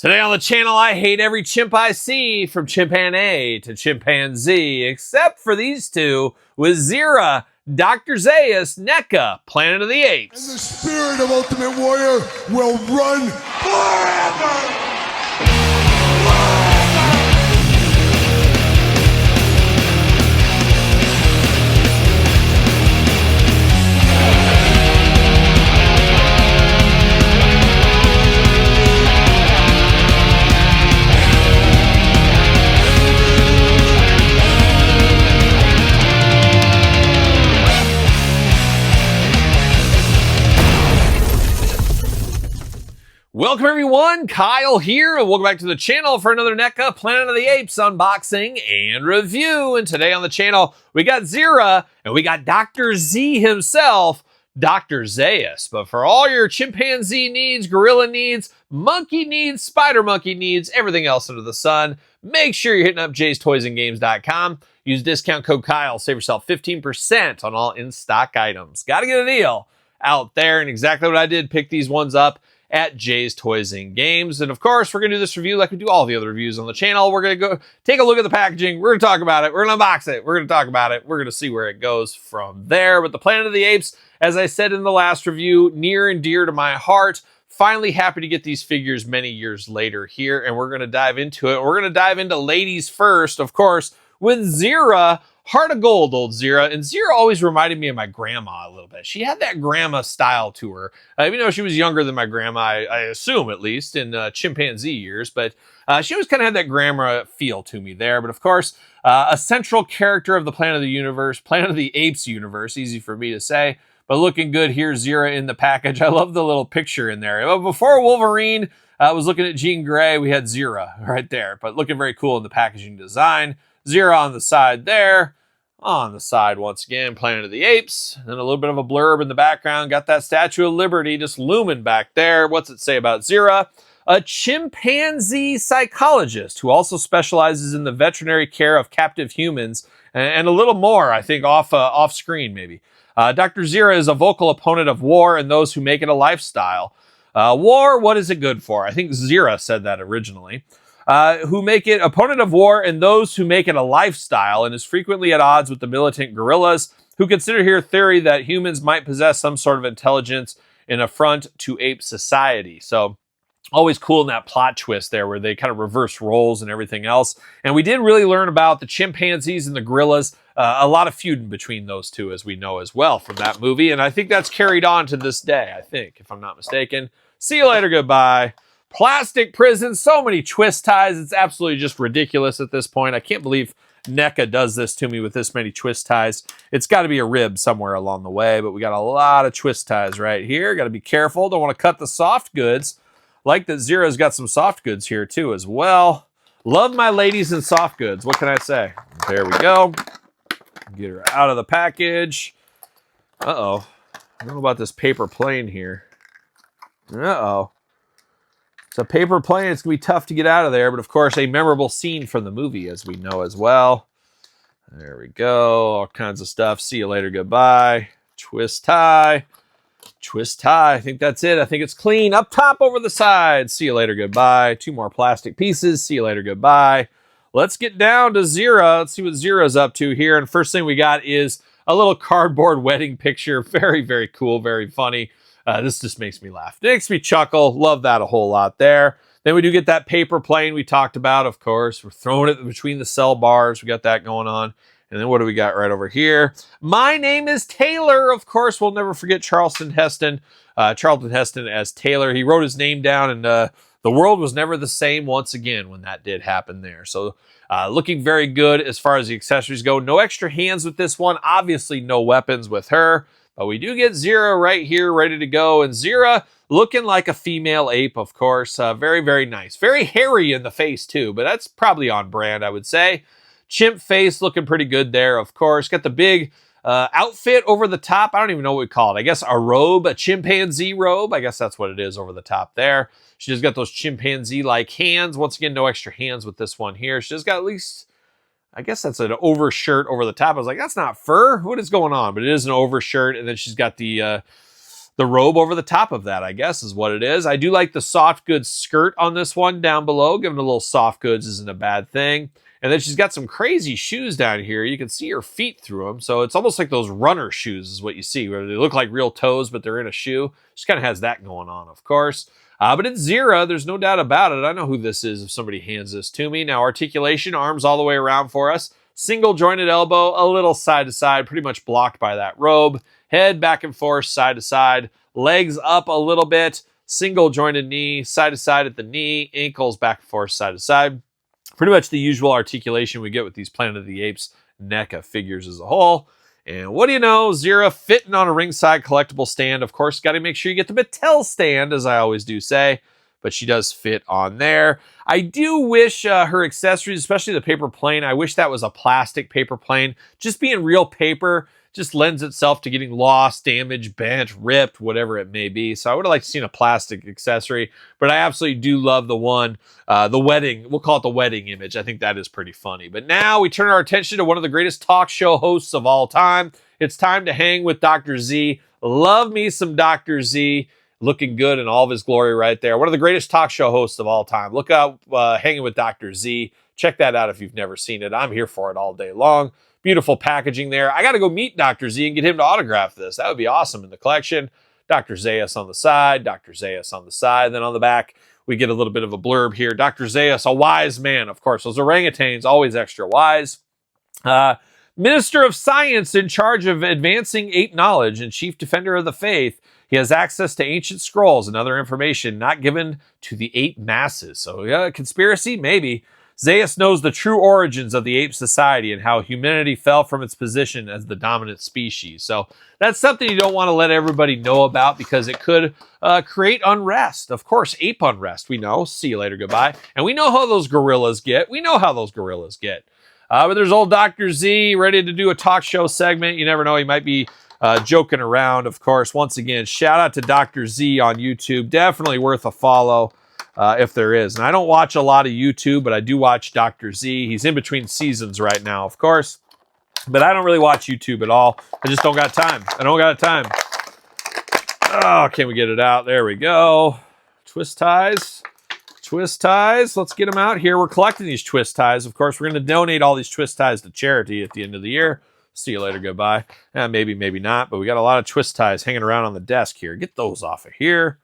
Today on the channel, I hate every chimp I see, from chimpanzee to chimpanzee, except for these two, with Zira, Dr. Zaius, NECA, Planet of the Apes. And the spirit of Ultimate Warrior will run forever! Welcome everyone, Kyle here, and welcome back to the channel for another NECA Planet of the Apes unboxing and review. And today on the channel, we got Zira, and we got Dr. Z himself, Dr. Zaius. But for all your chimpanzee needs, gorilla needs, monkey needs, spider monkey needs, everything else under the sun, make sure you're hitting up jaystoysandgames.com. Use discount code Kyle, save yourself 15% on all in-stock items. Gotta get a deal out there, and exactly what I did, pick these ones up at Jay's Toys and Games. And of course, we're gonna do this review like we do all the other reviews on the channel. We're gonna go take a look at the packaging. We're gonna talk about it. We're gonna unbox it. We're gonna talk about it. We're gonna see where it goes from there. But the Planet of the Apes, as I said in the last review, near and dear to my heart. Finally happy to get these figures many years later here, and we're gonna dive into it. We're gonna dive into ladies first, of course, with Zira. Heart of gold, old Zira. And Zira always reminded me of my grandma a little bit. She had that grandma style to her. Even though she was younger than my grandma, I assume, at least, in chimpanzee years. But she always kind of had that grandma feel to me there. But of course, a central character of the Planet of the Universe, Planet of the Apes universe, easy for me to say. But looking good here, Zira in the package. I love the little picture in there. Before Wolverine was looking at Jean Grey, we had Zira right there. But looking very cool in the packaging design. Zira on the side there. On the side, once again, Planet of the Apes. And a little bit of a blurb in the background. Got that Statue of Liberty just looming back there. What's it say about Zira? A chimpanzee psychologist who also specializes in the veterinary care of captive humans. And a little more, I think, off screen, maybe. Dr. Zira is a vocal opponent of war and those who make it a lifestyle. War, what is it good for? I think Zira said that originally. Who make it opponent of war and those who make it a lifestyle, and is frequently at odds with the militant gorillas who consider here theory that humans might possess some sort of intelligence in affront to ape society. So always cool in that plot twist there where they kind of reverse roles and everything else. And we did really learn about the chimpanzees and the gorillas, a lot of feud between those two, as we know as well from that movie. And I think that's carried on to this day, I think, if I'm not mistaken. See you later, goodbye. Plastic prison, so many twist ties. It's absolutely just ridiculous at this point. I can't believe NECA does this to me with this many twist ties. It's got to be a rib somewhere along the way, but we got a lot of twist ties right here. Got to be careful. Don't want to cut the soft goods. Like that Zira's got some soft goods here too as well. Love my ladies in soft goods. What can I say? There we go. Get her out of the package. Uh-oh. I don't know about this paper plane here. Uh-oh. It's a paper plane. It's going to be tough to get out of there. But, of course, a memorable scene from the movie, as we know as well. There we go. All kinds of stuff. See you later. Goodbye. Twist tie. Twist tie. I think that's it. I think it's clean. Up top, over the side. See you later. Goodbye. Two more plastic pieces. See you later. Goodbye. Let's get down to Zira. Let's see what Zira's up to here. And first thing we got is a little cardboard wedding picture. Very, very cool. Very funny. This just makes me laugh. It makes me chuckle. Love that a whole lot there. Then we do get that paper plane we talked about, of course. We're throwing it between the cell bars. We got that going on. And then what do we got right over here? My name is Taylor. Of course, we'll never forget Charlton Heston. Charlton Heston as Taylor. He wrote his name down, and the world was never the same once again when that did happen there. So looking very good as far as the accessories go. No extra hands with this one. Obviously, no weapons with her. But we do get Zira right here, ready to go. And Zira looking like a female ape, of course. Very, very nice. Very hairy in the face, too. But that's probably on brand, I would say. Chimp face looking pretty good there, of course. Got the big outfit over the top. I don't even know what we call it. I guess a robe, a chimpanzee robe. I guess that's what it is over the top there. She just got those chimpanzee-like hands. Once again, no extra hands with this one here. She just got at least... I guess that's an overshirt over the top. I was like, that's not fur. What is going on? But it is an overshirt. And then she's got the the robe over the top of that, I guess is what it is. I do like the soft goods skirt on this one down below. Giving a little soft goods isn't a bad thing. And then she's got some crazy shoes down here. You can see her feet through them. So it's almost like those runner shoes is what you see, where they look like real toes, but they're in a shoe. She kind of has that going on, of course. But it's Zira. There's no doubt about it. I know who this is if somebody hands this to me. Now, articulation, arms all the way around for us. Single jointed elbow, a little side to side, pretty much blocked by that robe. Head back and forth, side to side. Legs up a little bit. Single jointed knee, side to side at the knee. Ankles back and forth, side to side. Pretty much the usual articulation we get with these Planet of the Apes NECA figures as a whole. And what do you know, Zira fitting on a ringside collectible stand. Of course, got to make sure you get the Mattel stand, as I always do say, but she does fit on there. I do wish her accessories, especially the paper plane, I wish that was a plastic paper plane. Just being real paper just lends itself to getting lost, damaged, bent, ripped, whatever it may be. So I would have liked to seen a plastic accessory, but I absolutely do love the one, the wedding, we'll call it the wedding image. I think that is pretty funny. But now we turn our attention to one of the greatest talk show hosts of all time. It's time to hang with Dr. Z. Love me some Dr. Z. Looking good in all of his glory right there. One of the greatest talk show hosts of all time. Look out, Hanging with Dr. Z. Check that out if you've never seen it. I'm here for it all day long. Beautiful packaging there. I got to go meet Dr. Z and get him to autograph this. That would be awesome in the collection. Dr. Zaius on the side, Dr. Zaius on the side. Then on the back, we get a little bit of a blurb here. Dr. Zaius, a wise man, of course. Those orangutans, always extra wise. Minister of Science in charge of advancing ape knowledge and chief defender of the faith. He has access to ancient scrolls and other information not given to the ape masses. So, yeah, conspiracy? Maybe. Zaius knows the true origins of the ape society and how humanity fell from its position as the dominant species. So that's something you don't want to let everybody know about because it could create unrest. Of course, ape unrest, we know. See you later, goodbye. And we know how those gorillas get. But there's old Dr. Z ready to do a talk show segment. You never know, he might be joking around, of course. Once again, shout out to Dr. Z on YouTube. Definitely worth a follow. If there is. And I don't watch a lot of YouTube, but I do watch Dr. Z. He's in between seasons right now, of course. But I don't really watch YouTube at all. I just don't got time. Oh, can we get it out? There we go. Twist ties. Twist ties. Let's get them out here. We're collecting these twist ties. Of course, we're going to donate all these twist ties to charity at the end of the year. See you later. Goodbye. Maybe, maybe not. But we got a lot of twist ties hanging around on the desk here. Get those off of here.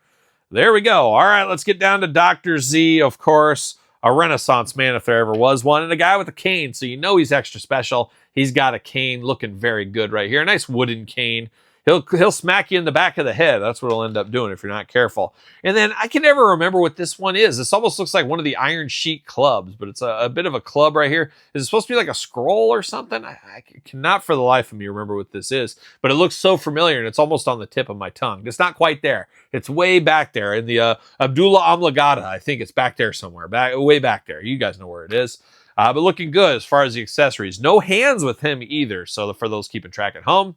There we go. All right, let's get down to Dr. Z, of course, a Renaissance man if there ever was one, and a guy with a cane, so you know he's extra special. He's got a cane looking very good right here. A nice wooden cane. He'll smack you in the back of the head. That's what he'll end up doing if you're not careful. And then I can never remember what this one is. This almost looks like one of the Iron Sheik clubs, but it's a bit of a club right here. Is it supposed to be like a scroll or something? I cannot for the life of me remember what this is, but it looks so familiar and it's almost on the tip of my tongue. It's not quite there. It's way back there in the Abdullah Amlagada. I think it's back there somewhere, way back there. You guys know where it is. But looking good as far as the accessories. No hands with him either, so for those keeping track at home.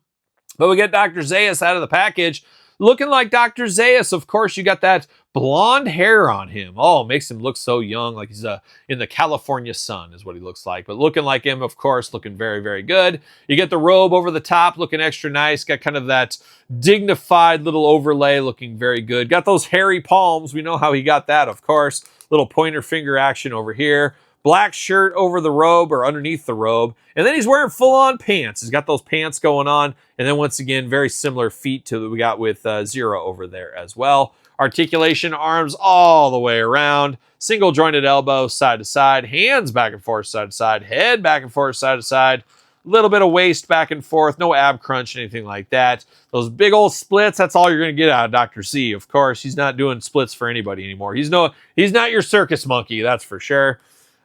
But we get Dr. Zaius out of the package. Looking like Dr. Zaius, of course, you got that blonde hair on him. Oh, makes him look so young, like he's in the California sun is what he looks like. But looking like him, of course, looking very, very good. You get the robe over the top, looking extra nice. Got kind of that dignified little overlay, looking very good. Got those hairy palms. We know how he got that, of course. Little pointer finger action over here. Black shirt over the robe or underneath the robe. And then he's wearing full-on pants. He's got those pants going on. And then once again, very similar feet to what we got with Zira over there as well. Articulation, arms all the way around. Single jointed elbow, side to side. Hands back and forth, side to side. Head back and forth, side to side. A little bit of waist back and forth. No ab crunch, anything like that. Those big old splits, that's all you're going to get out of Dr. Z. Of course, he's not doing splits for anybody anymore. He's not your circus monkey, that's for sure.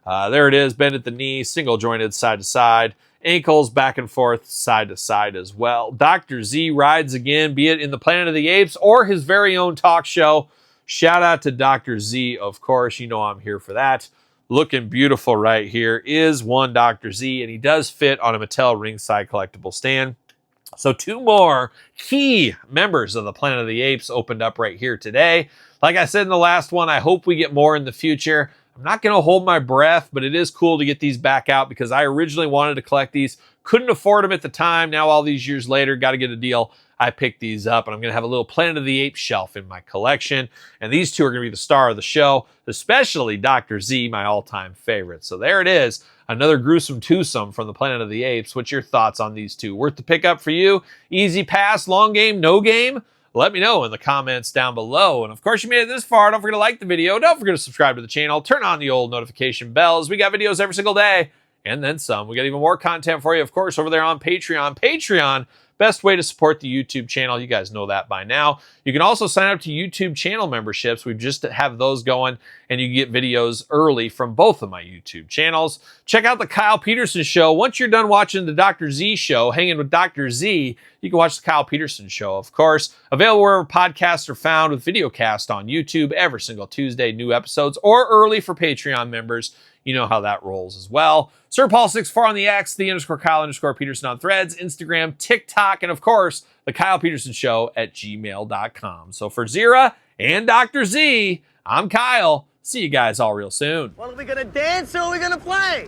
There it is, bend at the knee, single jointed side to side, ankles back and forth, side to side as well. Dr. Z rides again, be it in the Planet of the Apes or his very own talk show. Shout out to Dr. Z, of course. You know I'm here for that. Looking beautiful right here is one Dr. Z, and he does fit on a Mattel ringside collectible stand. So 2 more key members of the Planet of the Apes opened up right here today. Like I said in the last one, I hope we get more in the future. I'm not going to hold my breath, but it is cool to get these back out because I originally wanted to collect these. Couldn't afford them at the time. Now, all these years later, got to get a deal. I picked these up, and I'm going to have a little Planet of the Apes shelf in my collection. And these two are going to be the star of the show, especially Dr. Z, my all-time favorite. So there it is, another gruesome twosome from the Planet of the Apes. What's your thoughts on these two? Worth the pickup for you? Easy pass, long game, no game? Let me know in the comments down below. And of course, you made it this far. Don't forget to like the video. Don't forget to subscribe to the channel. Turn on the old notification bells. We got videos every single day and then some. We got even more content for you, of course, over there on Patreon. Patreon, best way to support the YouTube channel. You guys know that by now. You can also sign up to YouTube channel memberships. We just have those going, and you get videos early from both of my YouTube channels. Check out The Kyle Peterson Show. Once you're done watching the Dr. Z show, hanging with Dr. Z, you can watch The Kyle Peterson Show, of course. Available wherever podcasts are found, with videocast on YouTube every single Tuesday, new episodes, or early for Patreon members. You know how that rolls as well. Sir Paul64 on the X, _Kyle_Peterson on Threads, Instagram, TikTok, and of course, The Kyle Peterson Show at gmail.com. So for Zira and Dr. Z, I'm Kyle. See you guys all real soon. Well, are we gonna dance or are we gonna play?